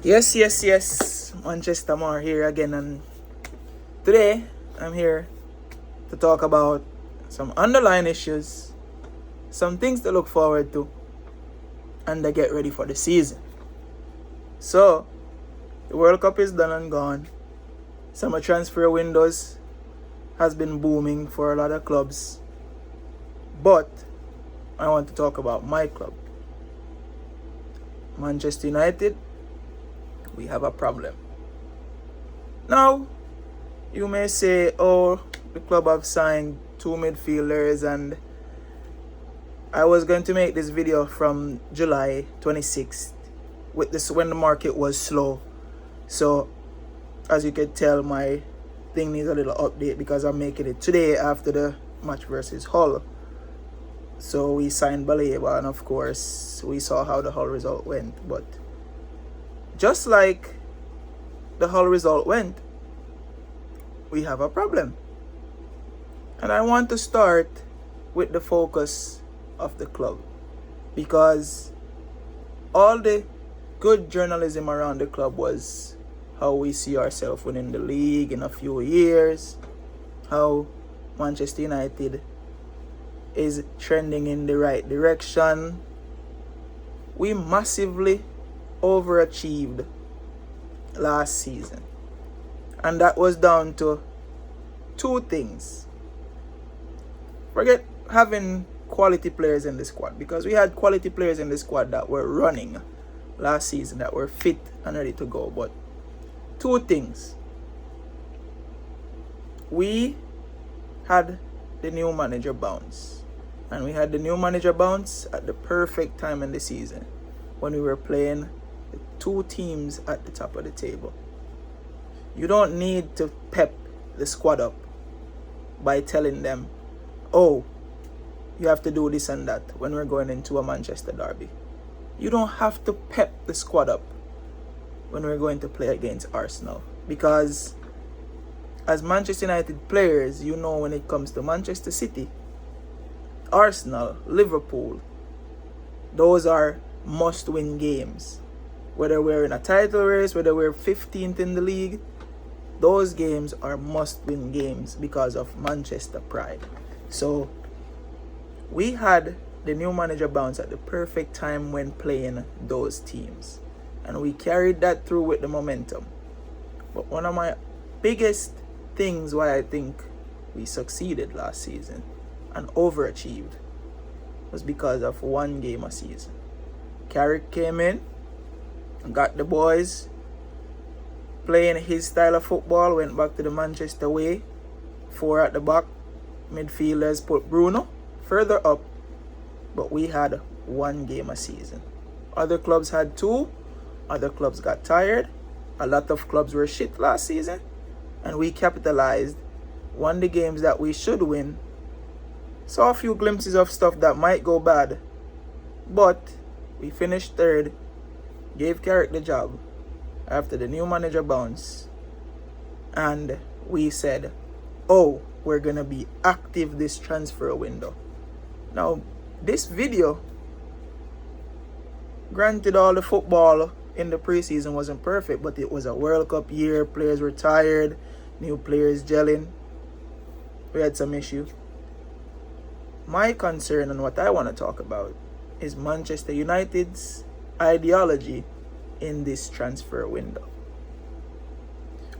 Yes. Manchester More here again, and today I'm here to talk about some underlying issues, some things to look forward to, and to get ready for the season. So, the World Cup is done and gone. Summer transfer windows has been booming for a lot of clubs, but I want to talk about my club, Manchester United. We have a problem. Now, you may say, oh, the club have signed 2 midfielders, and I was going to make this video from July 26th with this when the market was slow. So, as you can tell, my thing needs a little update because I'm making it today after the match versus Hull. So we signed Baleba, and of course we saw how the Hull result went. But just like the Hull result went, we have a problem. And I want to start with the focus of the club, because all the good journalism around the club was how we see ourselves winning the league in a few years, how Manchester United is trending in the right direction. We massively overachieved last season, and that was down to 2 things. Forget having quality players in the squad, because we had quality players in the squad that were running last season, that were fit and ready to go. But 2 things: we had the new manager bounce, and we had the new manager bounce at the perfect time in the season when we were playing the 2 teams at the top of the table. You don't need to pep the squad up by telling them, oh, you have to do this and that when we're going into a Manchester derby. You don't have to pep the squad up when we're going to play against Arsenal, because as Manchester United players, you know, when it comes to Manchester City, Arsenal, Liverpool, those are must-win games. Whether we're in a title race, whether we're 15th in the league, those games are must-win games because of Manchester pride. So we had the new manager bounce at the perfect time when playing those teams, and we carried that through with the momentum. But one of my biggest things why I think we succeeded last season and overachieved was because of 1 game a season. Carrick came in and got the boys playing his style of football, went back to the Manchester way. 4 at the back, midfielders, put Bruno further up, but we had 1 game a season. Other clubs had 2, other clubs got tired, a lot of clubs were shit last season, and we capitalized, won the games that we should win, saw a few glimpses of stuff that might go bad, but we finished 3rd, gave Carrick the job after the new manager bounce, and we said, oh, we're gonna be active this transfer window. Now, this video, granted all the football in the preseason wasn't perfect, but it was a World Cup year, players were tired, new players gelling, we had some issue. My concern and what I want to talk about is Manchester United's ideology in this transfer window.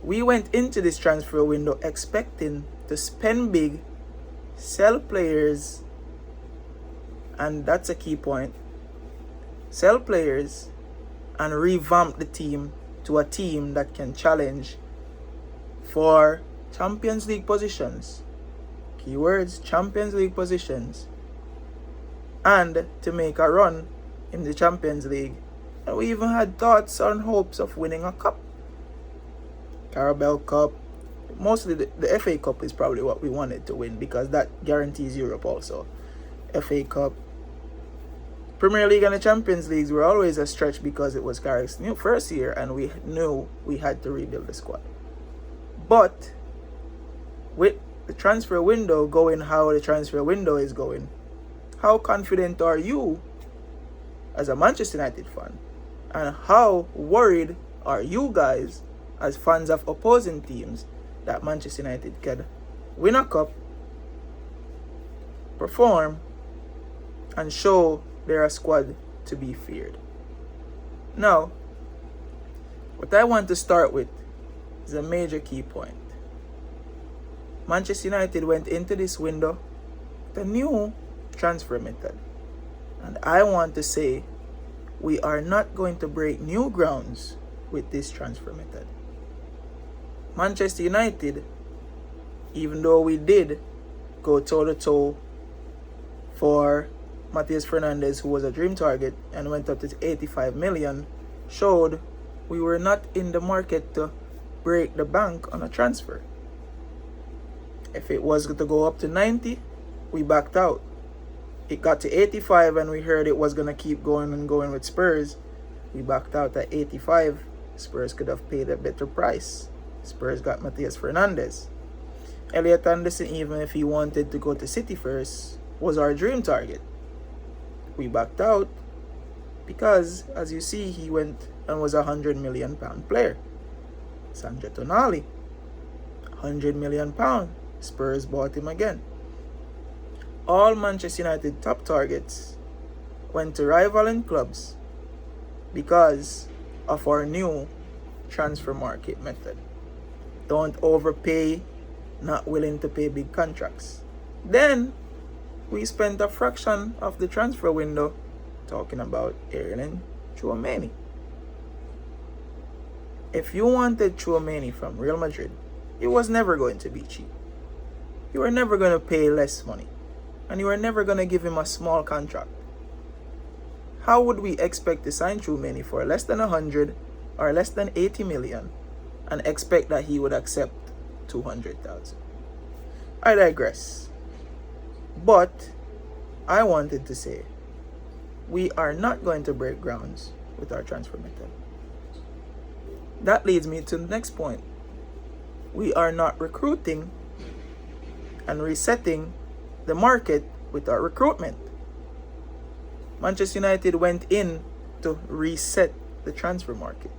We went into this transfer window expecting to spend big, sell players, and that's a key point, sell players and revamp the team to a team that can challenge for Champions League positions. Keywords, Champions League positions. And to make a run in the Champions League. And we even had thoughts and hopes of winning a cup. Carabao Cup. Mostly the FA Cup is probably what we wanted to win, because that guarantees Europe also. FA Cup. Premier League and the Champions Leagues were always a stretch because it was Carrick's first year and we knew we had to rebuild the squad. But with the transfer window going how the transfer window is going, how confident are you as a Manchester United fan? And how worried or you guys as fans of opposing teams that Manchester United can win a cup, perform, and show they're a squad to be feared. Now, what I want to start with is a major key point. Manchester United went into this window with a new transfer method. And I want to say we are not going to break new grounds with this transfer method. Manchester United, even though we did go toe-to-toe for Matheus Fernandes, who was a dream target and went up to 85 million, showed we were not in the market to break the bank on a transfer. If it was to go up to 90, we backed out. It got to 85 and we heard it was going to keep going and going with Spurs. We backed out at 85. Spurs could have paid a better price. Spurs got Matheus Fernandes. Elliot Anderson, even if he wanted to go to City first, was our dream target. We backed out because, as you see, he went and was a £100 million player. Sandro Tonali, £100 million. Spurs bought him again. All Manchester United top targets went to rivaling clubs because of our new transfer market method. Don't overpay, not willing to pay big contracts. Then we spent a fraction of the transfer window talking about Aurélien Tchouameni. If you wanted Tchouameni from Real Madrid, it was never going to be cheap. You were never going to pay less money. And you were never going to give him a small contract. How would we expect to sign Tchouameni for less than 100 or less than 80 million and expect that he would accept 200,000? I digress. But I wanted to say we are not going to break grounds with our transfer method. That leads me to the next point. We are not recruiting and resetting the market with our recruitment. Manchester United went in to reset the transfer market.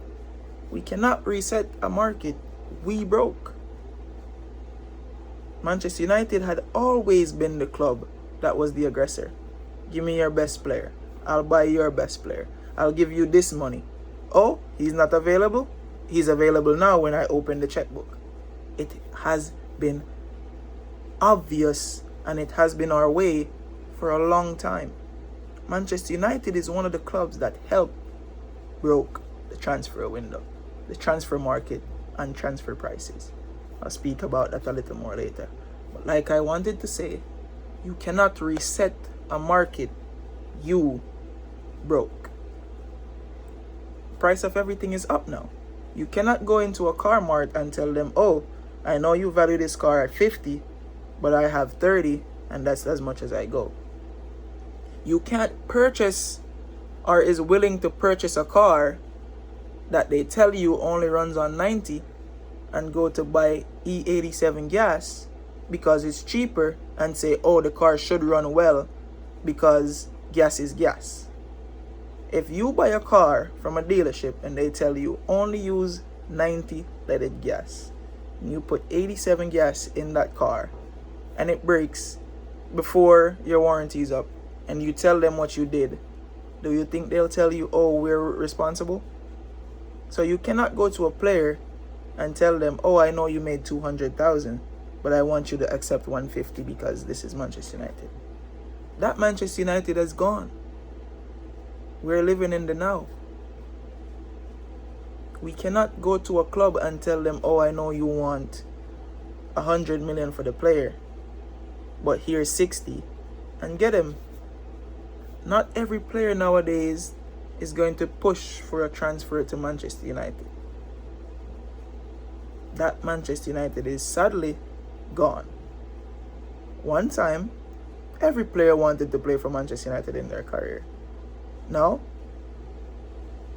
We cannot reset a market we broke. Manchester United had always been the club that was the aggressor. Give me your best player. I'll buy your best player. I'll give you this money. Oh, he's not available? He's available now when I open the checkbook. It has been obvious and it has been our way for a long time. Manchester United is one of the clubs that helped broke the transfer window, the transfer market and transfer prices. I'll speak about that a little more later. But like I wanted to say, you cannot reset a market you broke. Price of everything is up now. You cannot go into a car mart and tell them, oh, I know you value this car at 50, but I have 30 and that's as much as I go. You can't purchase or is willing to purchase a car that they tell you only runs on 90 and go to buy E87 gas because it's cheaper and say, oh, the car should run well because gas is gas. If you buy a car from a dealership and they tell you only use 90 leaded gas, and you put 87 gas in that car and it breaks before your warranty is up and you tell them what you did, do you think they'll tell you, oh, we're responsible? So you cannot go to a player and tell them, oh, I know you made 200,000, but I want you to accept 150 because this is Manchester United. That Manchester United has gone. We're living in the now. We cannot go to a club and tell them, oh, I know you want 100 million for the player, but here's 60 and get him. Not every player nowadays is going to push for a transfer to Manchester United. That Manchester United is sadly gone. One time, every player wanted to play for Manchester United in their career. Now,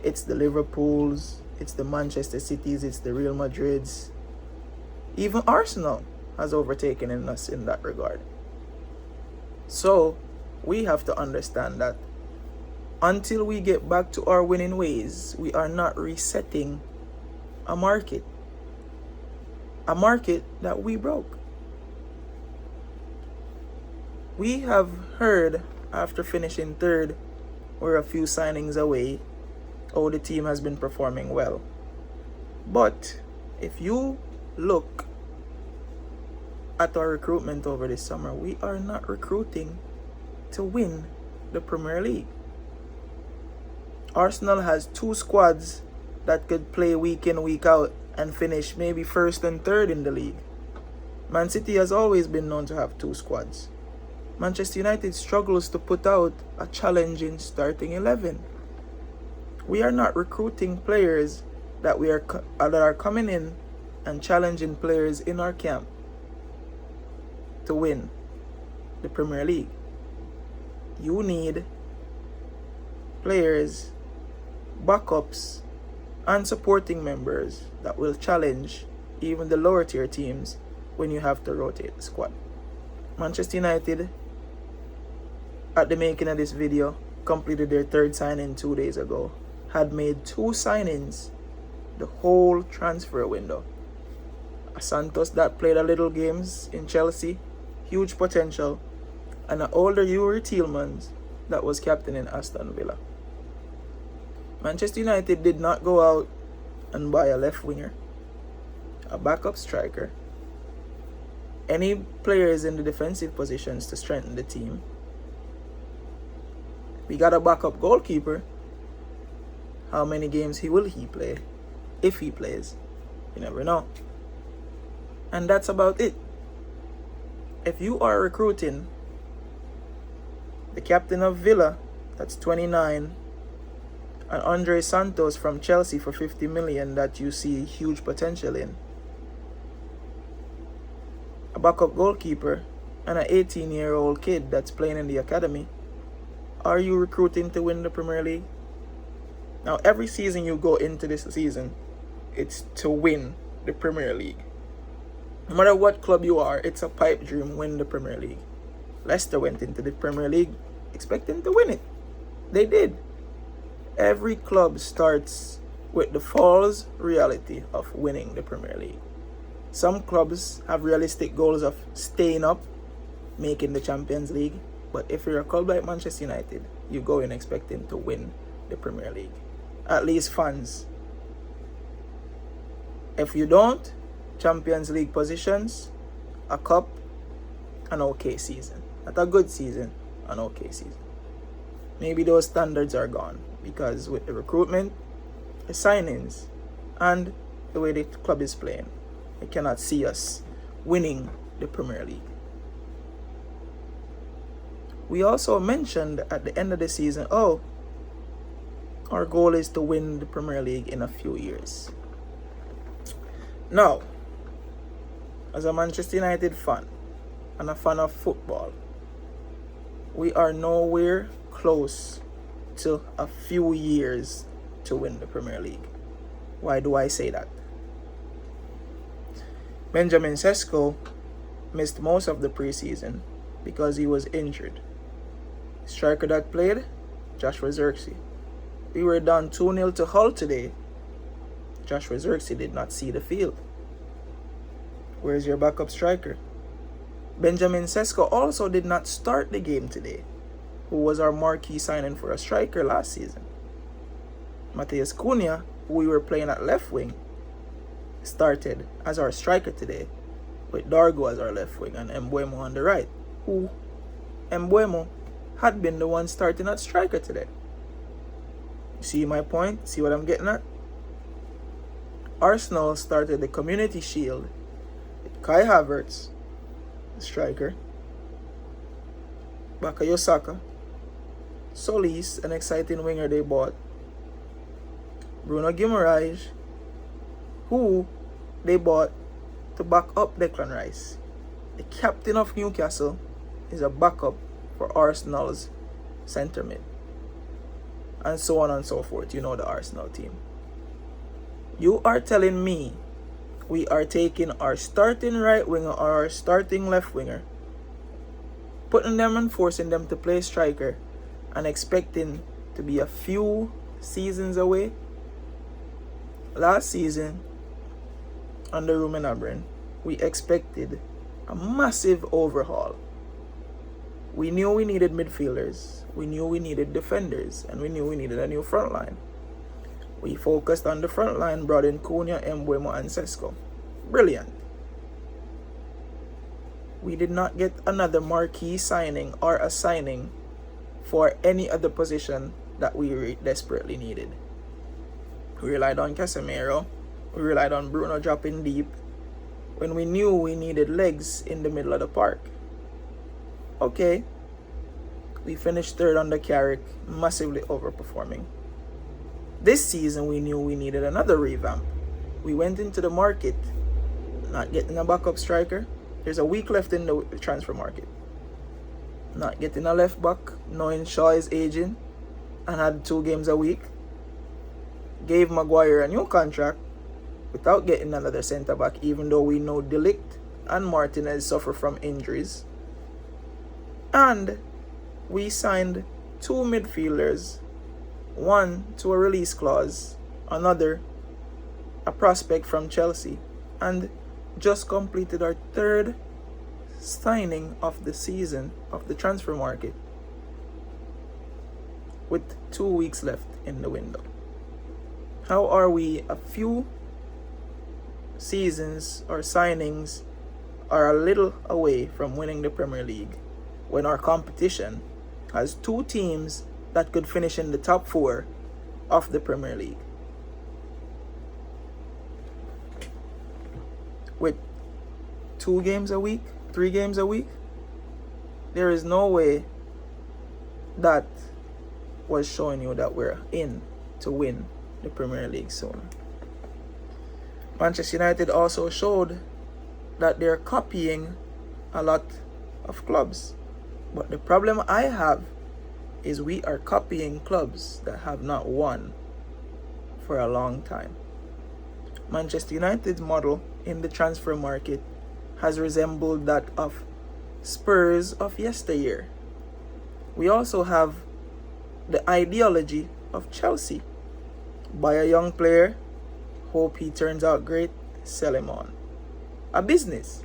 it's the Liverpools, it's the Manchester Cities, it's the Real Madrids. Even Arsenal has overtaken us in that regard. So, we have to understand that until we get back to our winning ways, we are not resetting a market. A market that we broke. We have heard after finishing third, we're a few signings away, how the team has been performing well. But if you look at our recruitment over this summer, we are not recruiting to win the Premier League. Arsenal has 2 squads that could play week in, week out and finish maybe first and third in the league. Man City has always been known to have 2 squads. Manchester United struggles to put out a challenging starting 11. We are not recruiting players that are coming in and challenging players in our camp to win the Premier League. You need players, backups, and supporting members that will challenge even the lower tier teams when you have to rotate the squad. Manchester United, at the making of this video, completed their 3rd signing 2 days ago, had made 2 signings the whole transfer window. A Santos that played a little games in Chelsea, huge potential, and an older Yuri Tielemans that was captain in Aston Villa. Manchester United did not go out and buy a left winger, a backup striker, any players in the defensive positions to strengthen the team. We got a backup goalkeeper. How many games will he play? If he plays, you never know. And that's about it. If you are recruiting the captain of Villa, that's 29, and Andre Santos from Chelsea for 50 million that you see huge potential in, a backup goalkeeper, and an 18-year-old kid that's playing in the academy, are you recruiting to win the Premier League? Now, every season you go into this season, it's to win the Premier League. No matter what club you are, it's a pipe dream, win the Premier League. Leicester went into the Premier League expecting to win it. They did. Every club starts with the false reality of winning the Premier League. Some clubs have realistic goals of staying up, making the Champions League. But if you're a club like Manchester United, you go in expecting to win the Premier League. At least fans. If you don't, Champions League positions, a cup, an okay season. Not a good season, an okay season. Maybe those standards are gone because with the recruitment, the signings, and the way the club is playing, I cannot see us winning the Premier League. We also mentioned at the end of the season, our goal is to win the Premier League in a few years. Now, as a Manchester United fan and a fan of football, we are nowhere close to a few years to win the Premier League. Why do I say that? Benjamin Sesko missed most of the preseason because he was injured. Striker that played, Joshua Zirkzee. We were down 2-0 to Hull today. Joshua Zirkzee did not see the field. Where's your backup striker? Benjamin Sesko also did not start the game today, who was our marquee signing for a striker last season. Matheus Cunha, who we were playing at left wing, started as our striker today, with Dargo as our left wing and Mbeumo on the right, who Mbeumo had been the one starting at striker today. See my point? See what I'm getting at? Arsenal started the Community Shield with Kai Havertz, the striker, Bukayo Saka, Solis, an exciting winger they bought, Bruno Guimaraes, who they bought to back up Declan Rice. The captain of Newcastle is a backup for Arsenal's centre mid. And so on and so forth. You know the Arsenal team. You are telling me we are taking our starting right winger or our starting left winger, putting them and forcing them to play striker, and expecting to be a few seasons away? Last season, under Ruben Amorim, we expected a massive overhaul. We knew we needed midfielders, we knew we needed defenders, and we knew we needed a new front line. We focused on the front line, brought in Cunha, Mbeumo, and Sesko. Brilliant. We did not get another marquee signing or a signing for any other position that we desperately needed. We relied on Casemiro. We relied on Bruno dropping deep when we knew we needed legs in the middle of the park. Okay, we finished third under Carrick, massively overperforming. This season we knew we needed another revamp. We went into the market not getting a backup striker. There's a week left in the transfer market. Not getting a left back, knowing Shaw is aging and had 2 games a week. Gave Maguire a new contract without getting another centre back, even though we know De Ligt and Martinez suffer from injuries. And we signed 2 midfielders, one to a release clause, another a prospect from Chelsea, and just completed our 3rd signing of the season of the transfer market with 2 weeks left in the window. How are we a few seasons or signings are a little away from winning the Premier League when our competition has 2 teams that could finish in the top 4 of the Premier League? With 2 games a week, 3 games a week, there is no way that was showing you that we're in to win the Premier League soon. Manchester United also showed that they're copying a lot of clubs. But the problem I have is we are copying clubs that have not won for a long time. Manchester United's model in the transfer market has resembled that of Spurs of yesteryear. We also have the ideology of Chelsea. Buy a young player, hope he turns out great, sell him on. A business.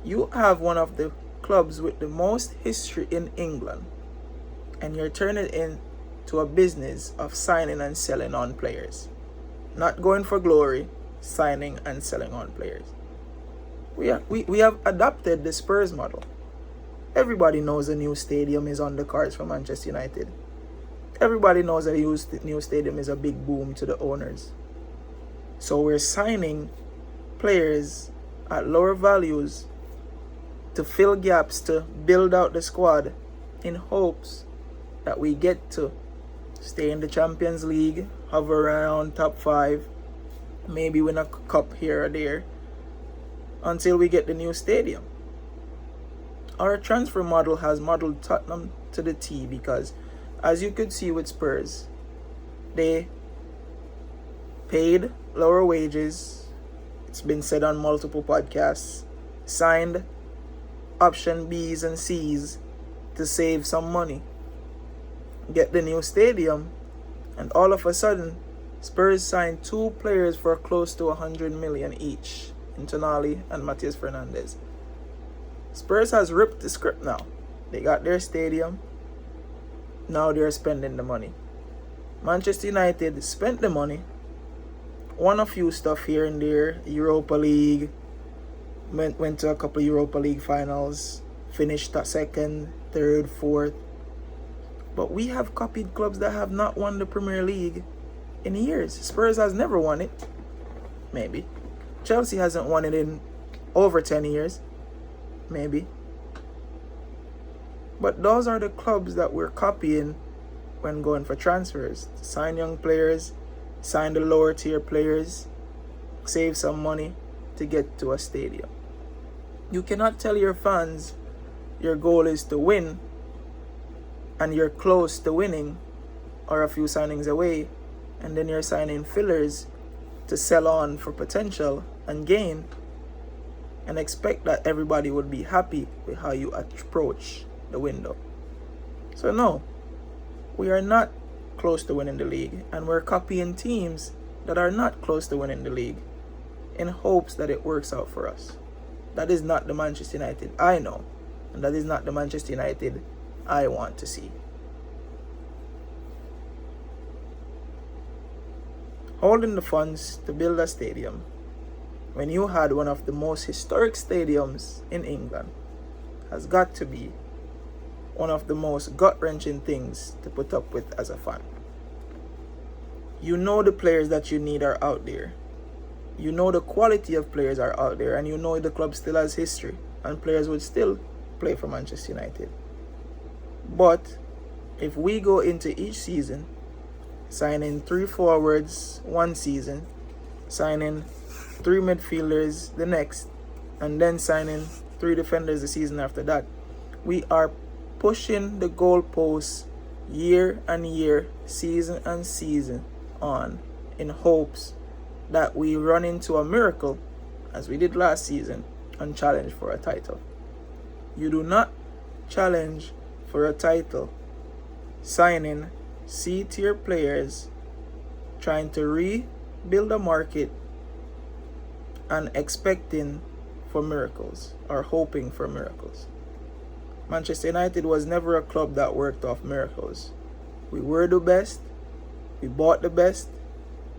You have one of the clubs with the most history in England, and you're turning it into a business of signing and selling on players. Not going for glory, signing and selling on players. We have adopted the Spurs model. Everybody knows a new stadium is on the cards for Manchester United. Everybody knows a new stadium is a big boom to the owners. So we're signing players at lower values to fill gaps, to build out the squad in hopes that we get to stay in the Champions League, hover around top 5, maybe win a cup here or there until we get the new stadium. Our transfer model has modeled Tottenham to the T because, as you could see with Spurs, they paid lower wages. It's been said on multiple podcasts. Signed option Bs and Cs to save some money. Get the new stadium, and all of a sudden, Spurs signed 2 players for close to 100 million each, in Tonali and Matheus Fernandes. Spurs has ripped the script now. They got their stadium. Now they're spending the money. Manchester United spent the money, won a few stuff here and there, Europa League, went to a couple Europa League finals, finished at 2nd, 3rd, 4th. But we have copied clubs that have not won the Premier League in years. Spurs has never won it. Maybe. Chelsea hasn't won it in over 10 years. Maybe. But those are the clubs that we're copying when going for transfers. Sign young players, sign the lower tier players, save some money to get to a stadium. You cannot tell your fans your goal is to win and you're close to winning or a few signings away, and then you're signing fillers to sell on for potential and gain and expect that everybody would be happy with how you approach the window. So no, we are not close to winning the league, and we're copying teams that are not close to winning the league in hopes that it works out for us. That is not the Manchester United I know, and that is not the Manchester United I want to see. Holding the funds to build a stadium when you had one of the most historic stadiums in England has got to be one of the most gut-wrenching things to put up with as a fan. You know the players that you need are out there. You know the quality of players are out there, and you know the club still has history and players would still play for Manchester United. But if we go into each season signing 3 forwards one season, signing 3 midfielders the next, and then signing 3 defenders the season after that, we are pushing the goalposts year and year, season and season on, in hopes that we run into a miracle, as we did last season, and challenge for a title. You do not challenge for a title signing C-tier players, trying to rebuild a market and expecting for miracles or hoping for miracles. Manchester United was never a club that worked off miracles. We were the best, we bought the best,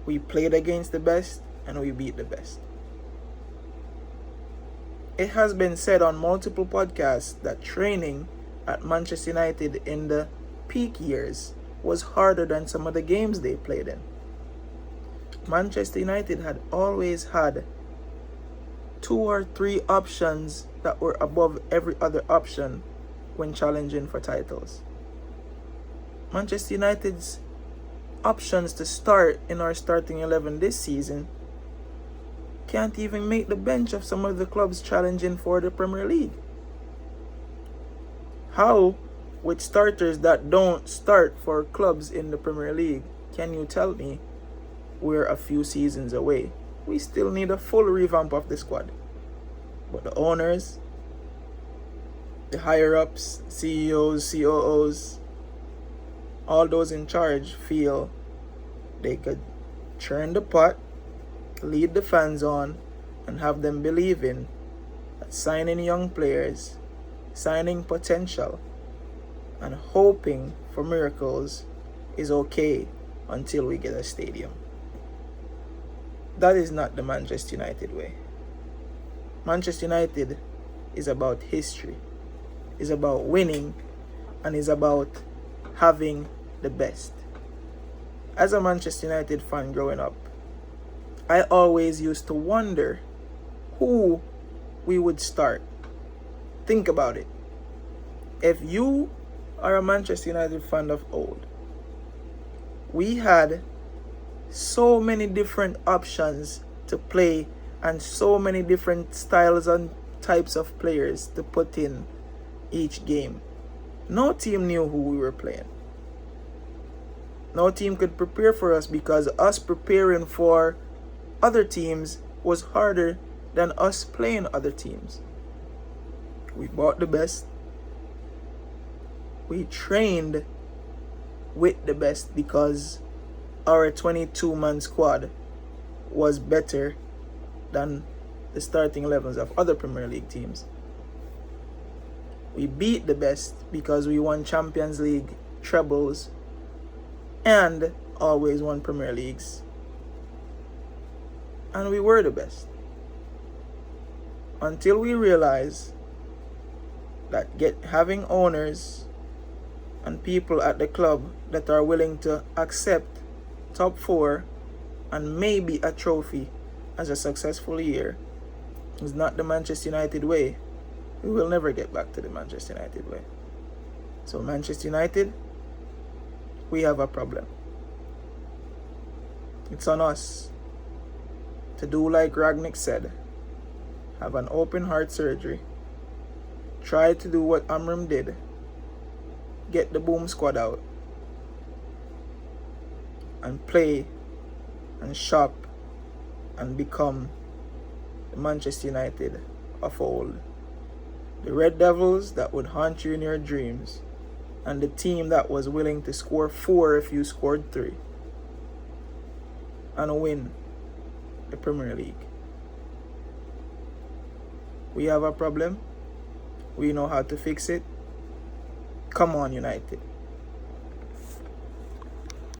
we played against the best, and we beat the best. It has been said on multiple podcasts that training at Manchester United in the peak years was harder than some of the games they played in. Manchester United had always had 2 or 3 options that were above every other option when challenging for titles. Manchester United's options to start in our starting 11 this season can't even make the bench of some of the clubs challenging for the Premier League. How, with starters that don't start for clubs in the Premier League, can you tell me we're a few seasons away? We still need a full revamp of the squad. But the owners, the higher-ups, CEOs, COOs, all those in charge feel they could churn the pot, lead the fans on, and have them believing that signing young players, signing potential, and hoping for miracles is okay until we get a stadium. That is not the Manchester United way. Manchester United is about history, is about winning, and is about having the best. As a Manchester United fan growing up, I always used to wonder who we would start. Think about it. If you are a Manchester United fan of old, we had so many different options to play and so many different styles and types of players to put in each game. No team knew who we were playing. No team could prepare for us because us preparing for other teams was harder than us playing other teams. We bought the best. We trained with the best because our 22-man squad was better than the starting 11s of other Premier League teams. We beat the best because we won Champions League trebles and always won Premier Leagues. And we were the best. Until we realize that having owners and people at the club that are willing to accept top 4 and maybe a trophy as a successful year is not the Manchester United way, we will never get back to the Manchester United way. So Manchester United, we have a problem. It's on us to do like Ragnick said, have an open heart surgery, try to do what Amram did, get the boom squad out, and play and shop and become the Manchester United of old. The Red Devils that would haunt you in your dreams, and the team that was willing to score 4 if you scored 3 and win the Premier League. We have a problem. We know how to fix it. Come on, United.